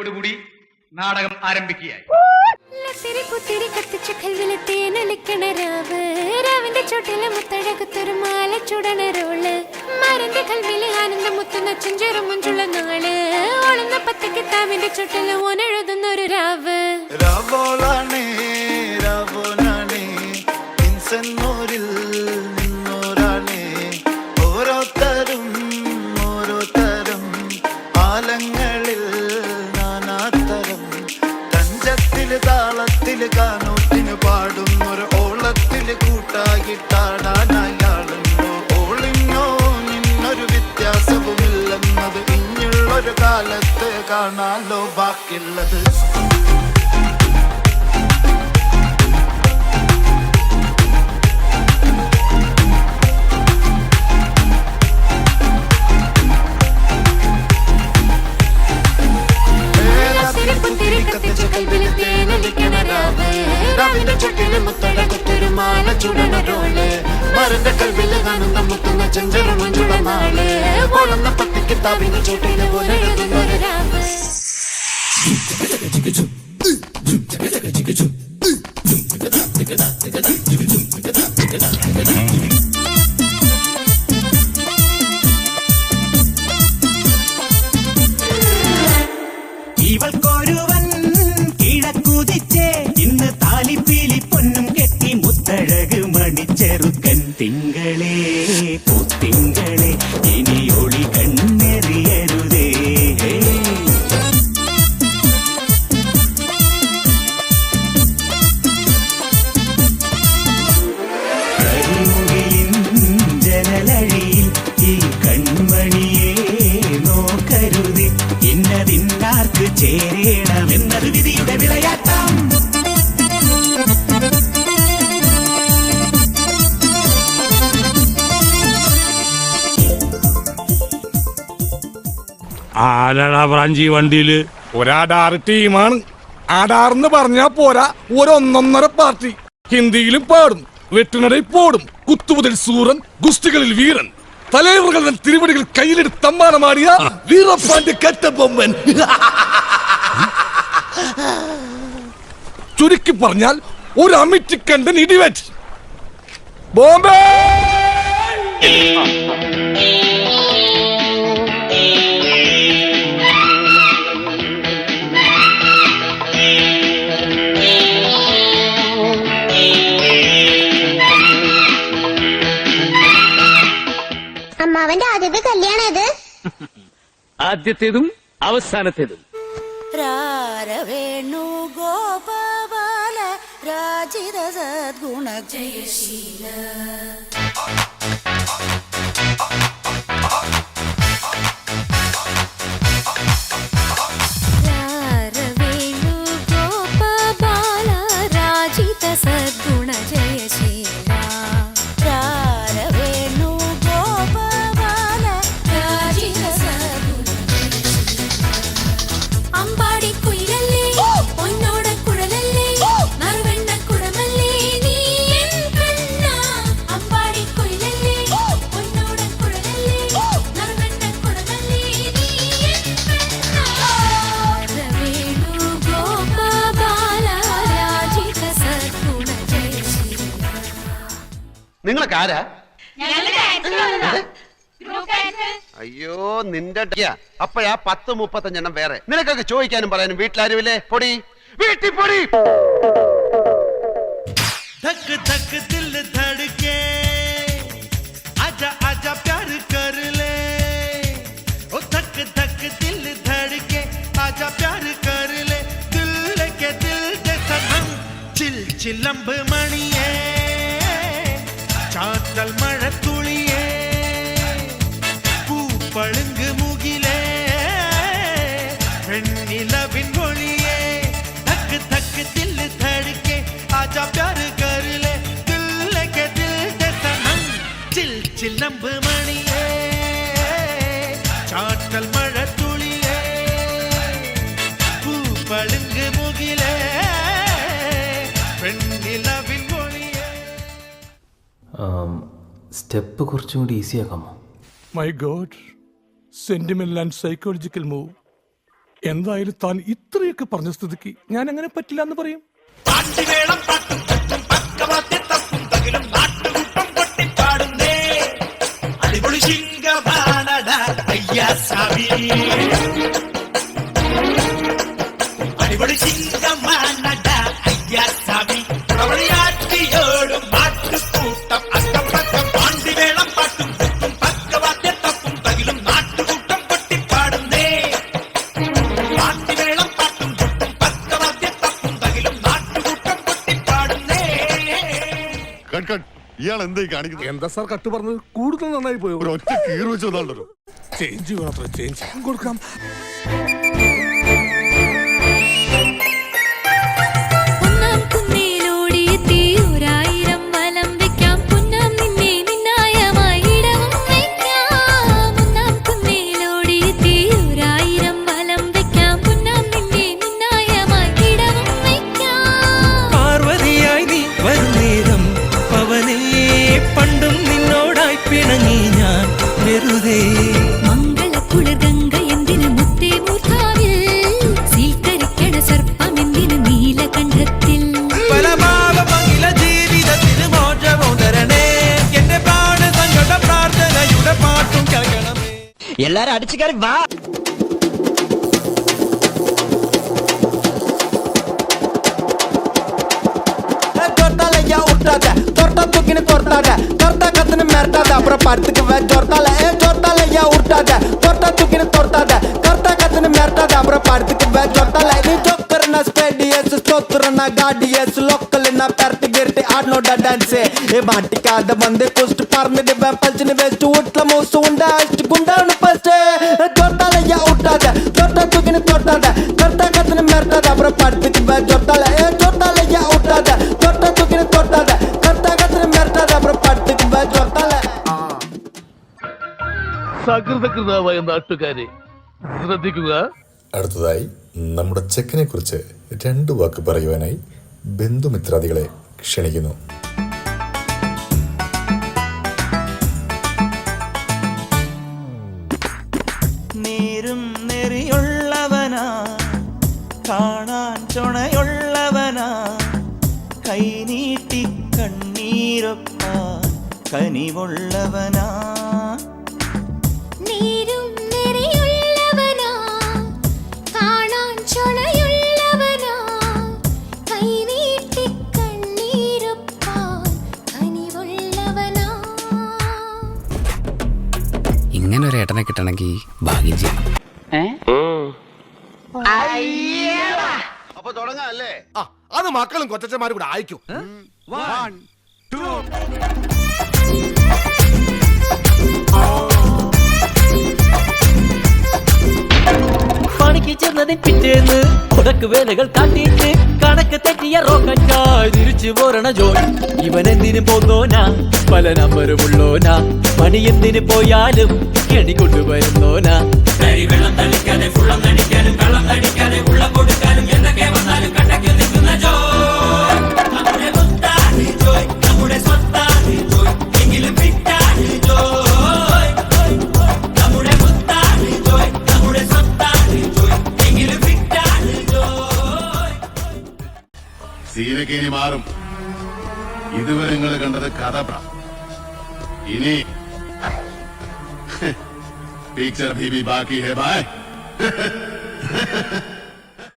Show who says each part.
Speaker 1: വരവോടുകൂടി നാടകം ആരംഭിക്കുകയായി.
Speaker 2: രാവിന്റെ ചോട്ടില് മുത്തഴകത്തൊരു മാല ചുടണരോള് മരന്റെ കൽവില് ആനന്ദം മുത്തുന്ന ചെഞ്ചെറു മുഞ്ചുള്ള നാള് ഓളുന്ന പത്തക്ക് താവിന്റെ ചോട്ടില് ഓനെഴുതുന്നൊരു രാവ്
Speaker 3: രാവോളാണേ രാവോനാണേ ഇൻസന്നൂരിൽ നിന്നോരാണേ ഓരോരുത്തരും ഓരോരുത്തരും ആലങ്ങളിൽ നാനാത്തരം തഞ്ചത്തില് താളത്തില് കാനൂട്ടിന് പാടുന്നൊരു ഓളത്തില് കൂട്ടാകിട്ടാടാനയാളുണ്ടോ ഓളിഞ്ഞോ നിന്നൊരു വ്യത്യാസവുമില്ലെന്നത് ഇനിയുള്ളൊരു കാലത്ത് കാണാലോ ബാക്കിയുള്ളത്. മരന്റെ കൽവില് കാണുന്ന മുത്തുന്ന ചെഞ്ചെറു മഞ്ചുള്ള നാള് ഓളുന്ന പത്തിക്ക് താവിന്റെ ചോട്ടില് പോലെ എഴുതുന്നൊരു രാവ്.
Speaker 4: ഇവൾക്കൊരുവൻ കിഴക്കുതിച്ചേ ഇന്ന് താലിപ്പീലി പൊന്നും കെട്ടി മുത്തഴക് മണിച്ചെറുക്കൻ തിങ്കളേ പൂത്തിങ്കളെ ഇനി ഒളി കണ്ണെറിയരുതേ. കരിമുകിലിൻ ജനലഴിയിൽ ഈ കൺമണിയെ നോക്കരുതേ ഇന്നതിന്നാർക്ക് ചേരണമെന്നത് വിധിയുടെ വിളയാട്ടം.
Speaker 5: ആരാടാ ബ്രാഞ്ചി വണ്ടിയില്?
Speaker 6: ഒരാടാറ് ടീമാണ്. ആടാറെന്ന് പറഞ്ഞാ പോരാ, ഒരൊന്നൊന്നര പാർട്ടി. ഹിന്ദിയിലും പാടും, വെട്ടിനടയിൽ പോടും, കുത്തുമുതൽ സൂറൻ, ഗുസ്തികളിൽ വീരൻ, തലൈവറുകൾ തിരുവടികൾ കയ്യിലെടുത്ത് തമ്മാനമാടിയ വീറപ്പാന്റെ കെട്ടബൊമ്മൻ. ചുരുക്കി പറഞ്ഞാൽ ഒരു അമിറ്റിക്കണ്ടൻ ഇടിവെറ്റ്. ബോംബെ
Speaker 2: അമ്മാവന്റെ ആദ്യത്തെ കല്യാണം ഇത്
Speaker 5: ആദ്യത്തേതും അവസാനത്തേതും.
Speaker 7: രാരവേണു ഗോപാല രാജിത സദ്ഗുണ ജയശീല
Speaker 2: രാരവേണു ഗോപാല രാജിത സദ്ഗുണ ജയശീല
Speaker 7: രാരവേണു ഗോപാല രാജിത സദ്ഗുണ
Speaker 2: അമ്പാടി കുയിലല്ലേ പൊന്നോട കുഴലല്ലേ നറുവെണ്ണ കുടമല്ലേ നീ എൻ കണ്ണ. അമ്പാടി കുയിലല്ലേ പൊന്നോട കുഴലല്ലേ നറുവെണ്ണ കുടമല്ലേ നീ എൻ കണ്ണ. രാരവേണു ഗോപാല രാജിത സദ്ഗുണ ജയശീല.
Speaker 1: നിങ്ങളൊക്കെ ആരാ?
Speaker 8: അയ്യോ നിന്റെ അപ്പഴാ 10-35 വേറെ. നിനക്കൊക്കെ ചോദിക്കാനും പറയാനും വീട്ടിലാരുമില്ലേ? പൊടി വീട്ടിൽ പൊടി.
Speaker 4: धक धक दिल धड़के आजा आजा प्यार कर ले ओ धक धक दिल धड़के आजा प्यार कर ले दिल के दिल के सनम चिल चिलंब मणिये चातल मഴത്തുളിയേ പൂപ്പളുങ്ക് മുകിലേ വെണ്ണിലവിൻ ഒളിയേ धक धक दिल धड़के आजा प्यार कर ले दिल के दिल के सनम चिल चिलंब मणिये चाटल मഴത്തുളിയേ പൂപ്പളുങ്ക് മുകിലേ വെണ്ണിലവിൻ ഒളിയേ.
Speaker 9: സ്റ്റെപ്പ് കുറച്ചും കൂടി ഈസി ആക്കാമോ?
Speaker 6: My god, sentimental and psychological move. എന്തായാലും താൻ ഇത്രയൊക്കെ പറഞ്ഞ സ്ഥിതിക്ക് ഞാൻ അങ്ങനെ പറ്റില്ല എന്ന് പറയും.
Speaker 4: പാട്ടിവേളം പാട്ടും തട്ടും പക്കവാദ്യ തപ്പും തകിലും നാട്ടുകൂട്ടം പൊട്ടിപ്പാടുന്നേ അടിപൊളി ശിങ്കമാണട അയ്യാ സാമി അടിപൊളി ശിങ്കമാണട അയ്യാ സാമി പ്രവളിയാറ്റിയോടും നാട്ടുകൂട്ടം അക്കം പക്കം പാണ്ടിവേളം പാട്ടും തട്ടും പക്കവാദ്യ തപ്പും തകിലും നാട്ടുകൂട്ടം പൊട്ടിപ്പാടുന്നേ പാട്ടിവേളം പാട്ടും തട്ടും പക്കവാദ്യ തപ്പും തകിലും നാട്ടുകൂട്ടം പൊട്ടിപ്പാടുന്നേ.
Speaker 3: ഇയാൾ എന്തായി കാണിക്കുന്നത്?
Speaker 6: എന്താ സാർ കട്ട് പറഞ്ഞത്? കൂടുതൽ നന്നായി പോയോ?
Speaker 3: ഒരു ഒറ്റ കീറ് വെച്ച് വന്നാണ്ടല്ലോ.
Speaker 6: ചേഞ്ച് വേണം, ചേഞ്ച് കൊടുക്കാം.
Speaker 2: ഒന്നാം കുന്നിലോടിയെത്തി ഒരായിരം വലം വെക്കാം പൊന്നാം നിന്നെ നിന്നായമായി ഇടവും വയ്ക്കാം. ഒന്നാം കുന്നിലോടിയെത്തി ഒരായിരം വലം വെക്കാം പൊന്നാം നിന്നെ നിന്നായമായി ഇടവും വയ്ക്കാം.
Speaker 4: പാർവതിയായി നീ വരുന്നേരം പവനേ പണ്ടും നിന്നോടായി പിണങ്ങി ഞാൻ വെറുതെ
Speaker 2: മംഗളക്കുളിർഗംഗ എന്തിനു മുത്തേ മൂർധാവിൽ സീൽക്കരിക്കണ സർപ്പം എന്തിനു നീലകണ്ഠത്തിൽ.
Speaker 4: പല ഭാവമഖില ജീവിതത്തിന് മോചമോ തരണേ എന്റെ പ്രാണ സങ്കട പ്രാർത്ഥനയുടെ പാട്ടും കേൾക്കണമേ.
Speaker 10: എല്ലാരും അടിച്ചു കയറി വാ. torta tukini tortada torta katını mertada bura partık ve jortala jortala ya urtada torta tukini tortada torta katını mertada bura partık ve jortala ni jokkarna spedies stotrna gadies lokkalna party girti adno da dance e maatikada bande post parne de palchine west utla mosu unda ast gundanu first jortala ya urtada torta tukini tortada torta katını mertada bura partık ve jortala jortala ya urtada torta tukini tortada
Speaker 5: സകൃതകൃതാവായ നാട്ടുകാരെ ശ്രദ്ധിക്കുക.
Speaker 3: അടുത്തതായി നമ്മുടെ ചെക്കനെ കുറിച്ച് 2 വാക്ക് പറയുവാനായി ബന്ധുമിത്രാദികളെ ക്ഷണിക്കുന്നു.
Speaker 4: നേരും നെറിയുള്ളവനാ കാണാൻ ചുണയുള്ളവനാ കൈനീട്ടി കണ്ണീരൊപ്പാൻ കനിവുള്ളവനാ
Speaker 2: നീരും നിറയുള്ളവനാ കാണാൻ ചുണയുള്ളവനാ കൈനീട്ടി കണ്ണീരൊപ്പാൻ കനിവുള്ളവനാ.
Speaker 9: ഇങ്ങനൊരു ഏട്ടനെ കിട്ടണമെങ്കിൽ ഭാഗ്യം ചെയ്യണം.
Speaker 8: അപ്പൊ തുടങ്ങാം അല്ലേ?
Speaker 6: അത് മക്കളും കൊച്ചന്മാരും കൂടെ അയക്കും.
Speaker 8: 1 2
Speaker 10: പണിക്ക് ചെന്നതിൻ പിറ്റേന്ന് മുടക്ക് വേലകൾ കാട്ടിയിട്ട് കണക്ക് തെറ്റിയ റോക്കറ്റായി തിരിച്ചു പോരണ ജോൺ. ഇവൻ എന്തിനു പോന്നോനാ പല നമ്പരുമുള്ളോനാ പണി എന്തിനു പോയാലും കെണി കൊണ്ടുവരുന്നോനാ. വെള്ളം തളിക്കാതെ ഫുള്ളം തടിക്കാനും വെള്ളം തടിക്കാതെ ഉള്ള കൊടുക്കാനും എന്തൊക്കെ വന്നാലും കണ്ടക്ക് നിൽക്കുന്ന ജോയ്. നമ്മുടെ മുത്താണ് ജോയ്, നമ്മുടെ സ്വത്താണ് ജോയ്, എങ്കിലും വിട്ടാണ് ജോയ്. നമ്മുടെ മുത്താണ് ജോയ്, നമ്മുടെ സ്വത്താണ് ജോയ്, എങ്കിലും വിട്ടാണ് ജോയ്.
Speaker 3: സീനൊക്കെ ഇനി മാറും. ഇതുവരെ നിങ്ങൾ കണ്ടത് കഥ. ഇനി പിക്ചർ भी बाकी है भाई.